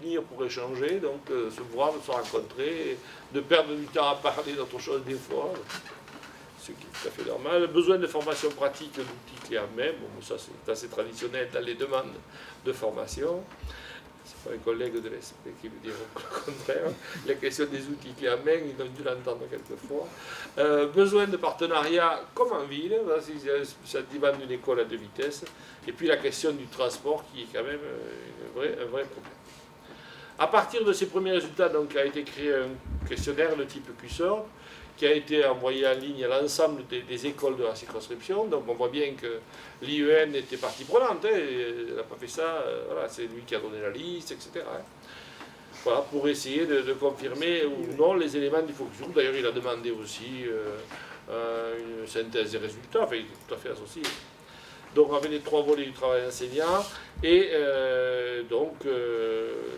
venir pour échanger, donc se voir, de se rencontrer, de perdre du temps à parler d'autre chose des fois, ce qui est tout à fait normal. Besoin de formation pratique d'outils clés en main, bon, ça c'est assez traditionnel dans les demandes de formation. C'est pas un collègue de l'ESP qui me diront le contraire. La question des outils clés en main, ils ont dû l'entendre quelquefois. Besoin de partenariat comme en ville, ça demande une école à 2 vitesses. Et puis la question du transport qui est quand même un vrai problème. À partir de ces premiers résultats, donc, a été créé un questionnaire de type QSOR qui a été envoyé en ligne à l'ensemble des écoles de la circonscription. Donc on voit bien que l'IEN était partie prenante, hein, elle n'a pas fait ça, voilà, c'est lui qui a donné la liste, etc. Hein. Voilà, pour essayer de confirmer ou non les éléments du focus group. D'ailleurs, il a demandé aussi une synthèse des résultats, enfin, il est tout à fait associé. Donc, avec les 3 volets du travail enseignant, et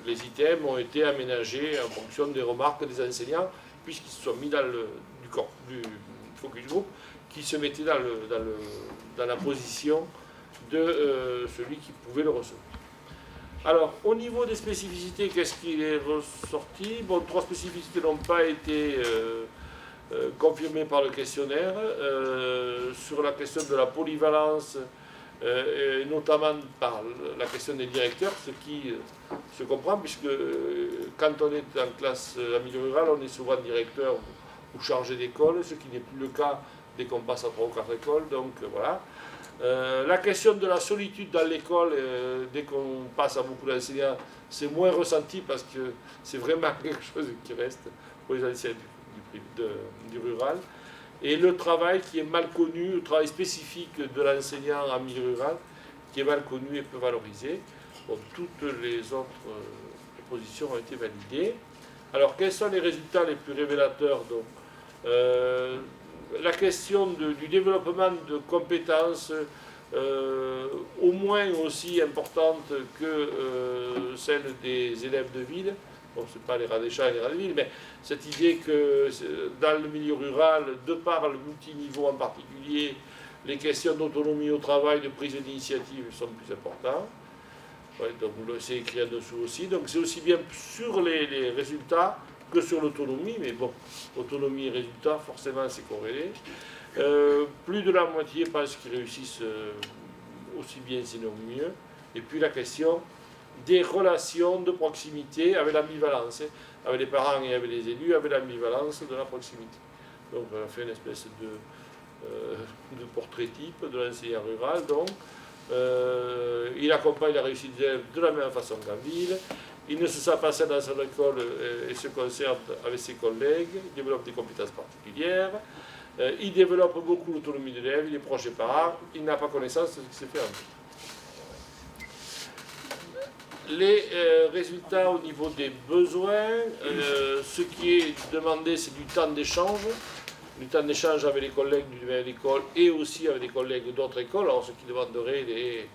les items ont été aménagés en fonction des remarques des enseignants, puisqu'ils se sont mis dans du focus group, qui se mettait dans la position de celui qui pouvait le recevoir. Alors, au niveau des spécificités, qu'est-ce qui est ressorti? Bon, 3 spécificités n'ont pas été confirmées par le questionnaire. Sur la question de la polyvalence, et notamment par la question des directeurs, ce qui se comprend, puisque quand on est en classe en milieu rural, on est souvent directeur ou chargé d'école, ce qui n'est plus le cas dès qu'on passe à 3 ou 4 écoles, donc voilà. La question de la solitude dans l'école, dès qu'on passe à beaucoup d'enseignants, c'est moins ressenti parce que c'est vraiment quelque chose qui reste pour les enseignants du rural. Et le travail qui est mal connu, le travail spécifique de l'enseignant en milieu rural, qui est mal connu et peu valorisé. Bon, toutes les autres propositions ont été validées. Alors, quels sont les résultats les plus révélateurs donc, la question du développement de compétences au moins aussi importante que celle des élèves de ville. Bon, ce n'est pas les rats des chats et les rats de ville, mais cette idée que dans le milieu rural, de par le multiniveau en particulier, les questions d'autonomie au travail, de prise d'initiative sont plus importantes. Ouais, donc c'est écrit en dessous aussi. Donc c'est aussi bien sur les résultats que sur l'autonomie, mais bon, autonomie et résultats, forcément c'est corrélé. Plus de la moitié pensent qu'ils réussissent aussi bien, sinon mieux. Et puis la question des relations de proximité avec l'ambivalence, hein, avec les parents et avec les élus, avec l'ambivalence de la proximité. Donc on a fait une espèce de portrait type de l'enseignant rural. Donc, il accompagne la réussite des élèves de la même façon qu'en ville. Il ne se sent pas seul dans son école et se concerte avec ses collègues. Il développe des compétences particulières. Il développe beaucoup l'autonomie de l'élève. Il est proche des parents. Il n'a pas connaissance de ce qui se fait en ville. Les résultats au niveau des besoins, ce qui est demandé, c'est du temps d'échange. Du temps d'échange avec les collègues d'une même école et aussi avec des collègues d'autres écoles, alors ce qui demanderait des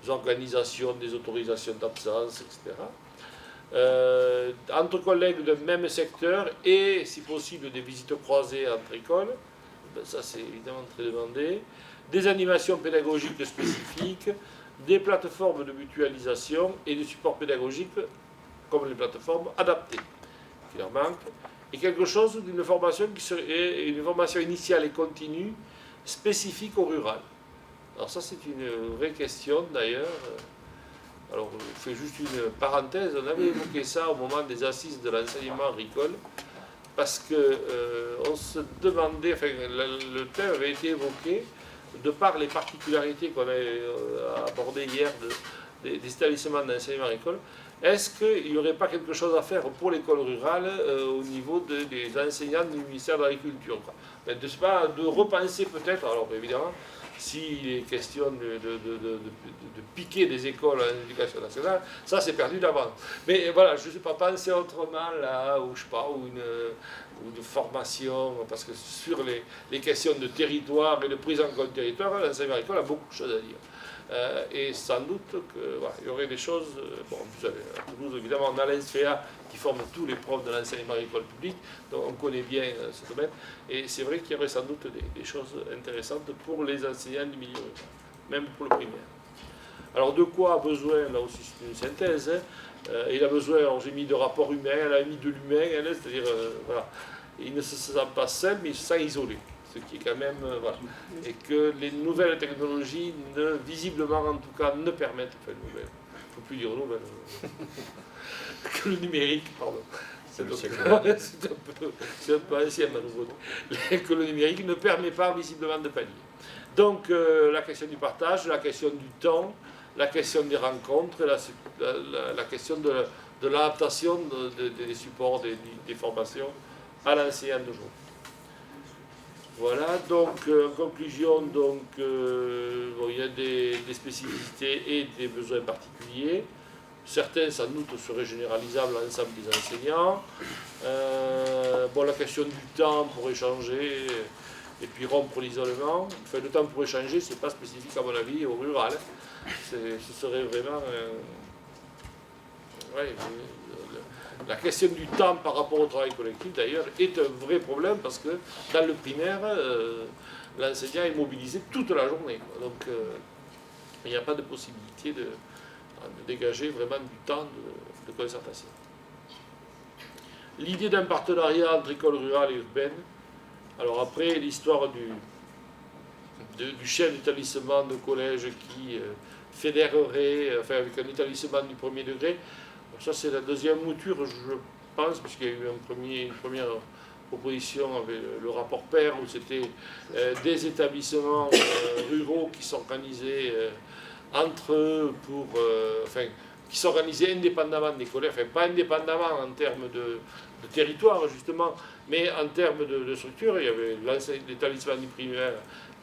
organisations, des autorisations d'absence, etc. Entre collègues d'un même secteur et, si possible, des visites croisées entre écoles, ben ça c'est évidemment très demandé. Des animations pédagogiques spécifiques, des plateformes de mutualisation et de support pédagogique, comme les plateformes adaptées, qui leur manquent. Et quelque chose d'une formation qui serait une formation initiale et continue spécifique au rural. Alors ça c'est une vraie question d'ailleurs. Alors je fais juste une parenthèse, on avait évoqué ça au moment des assises de l'enseignement agricole, parce qu'on se demandait, enfin le thème avait été évoqué, de par les particularités qu'on a abordées hier des établissements d'enseignement agricole, est-ce qu'il n'y aurait pas quelque chose à faire pour l'école rurale au niveau des enseignants du ministère de l'Agriculture, de repenser peut-être, alors évidemment, s'il est question de piquer des écoles en éducation nationale, ça c'est perdu d'avance. Mais voilà, je ne sais pas, penser autrement là, ou je sais pas, ou de formation, parce que sur les questions de territoire et de prise en compte du territoire, l'enseignement agricole a beaucoup de choses à dire. Et sans doute qu'il voilà, y aurait des choses. Bon, vous savez, à Toulouse, évidemment, on a l'INSFEA qui forme tous les profs de l'enseignement agricole public, donc on connaît bien ce domaine. Et c'est vrai qu'il y aurait sans doute des choses intéressantes pour les enseignants du milieu rural, même pour le primaire. Alors de quoi a besoin, là aussi c'est une synthèse, hein. Il a besoin, alors j'ai mis de rapport humain, elle a mis de l'humain, c'est-à-dire, voilà, il ne se sent pas seul, mais il se sent isolé, ce qui est quand même, voilà. Et que les nouvelles technologies, visiblement en tout cas, ne permettent pas de nouvelles. Il ne faut plus dire nouvelles. Que le numérique, pardon. C'est un peu ancien, ma nouveau. Que le numérique ne permet pas visiblement de pallier. Donc la question du partage, la question du temps, la question des rencontres, la question de l'adaptation des supports, des formations à l'enseignant d'aujourd'hui. Voilà, donc en conclusion, donc, bon, il y a des spécificités et des besoins particuliers. Certains, sans doute, seraient généralisables à l'ensemble des enseignants. Bon, la question du temps pour échanger et puis rompre l'isolement. Enfin, le temps pour échanger, ce n'est pas spécifique, à mon avis, au rural. Ce serait vraiment... ouais, la question du temps par rapport au travail collectif, d'ailleurs, est un vrai problème parce que dans le primaire, l'enseignant est mobilisé toute la journée. Donc, il n'y a pas de possibilité de dégager vraiment du temps de concertation. L'idée d'un partenariat entre école rurale et urbaine. Alors après, l'histoire du chef d'établissement de collège qui fédérerait, enfin avec un établissement du premier degré, ça c'est la deuxième mouture, je pense, puisqu'il y a eu une première proposition avec le rapport PER, où c'était des établissements ruraux qui s'organisaient entre eux pour, enfin, qui s'organisaient indépendamment des collèges, enfin pas indépendamment en termes de territoire justement, mais en termes de structure. Il y avait l'établissement du primaire,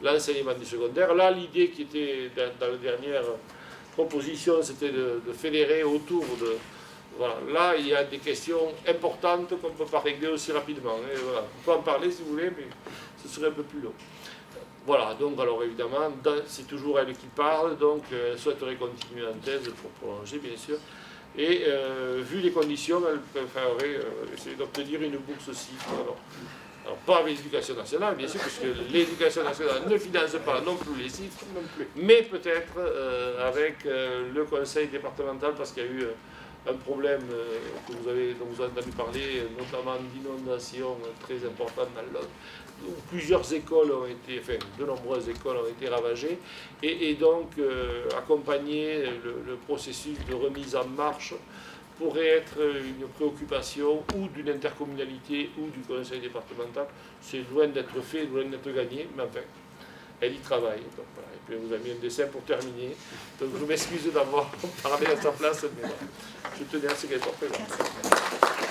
l'enseignement du secondaire. Là, l'idée qui était dans la dernière proposition, c'était de fédérer autour de... Voilà. Là, il y a des questions importantes qu'on ne peut pas régler aussi rapidement. Et voilà. On peut en parler si vous voulez, mais ce serait un peu plus long. Voilà, donc alors évidemment, c'est toujours elle qui parle, donc elle souhaiterait continuer en thèse pour prolonger, bien sûr. Et vu les conditions, elle préférerait essayer d'obtenir une bourse CIF. Alors pas avec l'éducation nationale, bien sûr, puisque l'éducation nationale ne finance pas non plus les CIF, mais peut-être avec le conseil départemental, parce qu'il y a eu un problème dont vous avez entendu parler, notamment d'inondation très importante dans l'Aude, où plusieurs écoles ont été, enfin de nombreuses écoles ont été ravagées, et donc accompagner le processus de remise en marche pourrait être une préoccupation ou d'une intercommunalité ou du conseil départemental. C'est loin d'être fait, loin d'être gagné, mais enfin, elle y travaille. Donc, voilà. Et puis vous avez mis un dessin pour terminer. Donc je m'excuse d'avoir parlé à sa place, mais je tenais à ce qu'elle soit présente.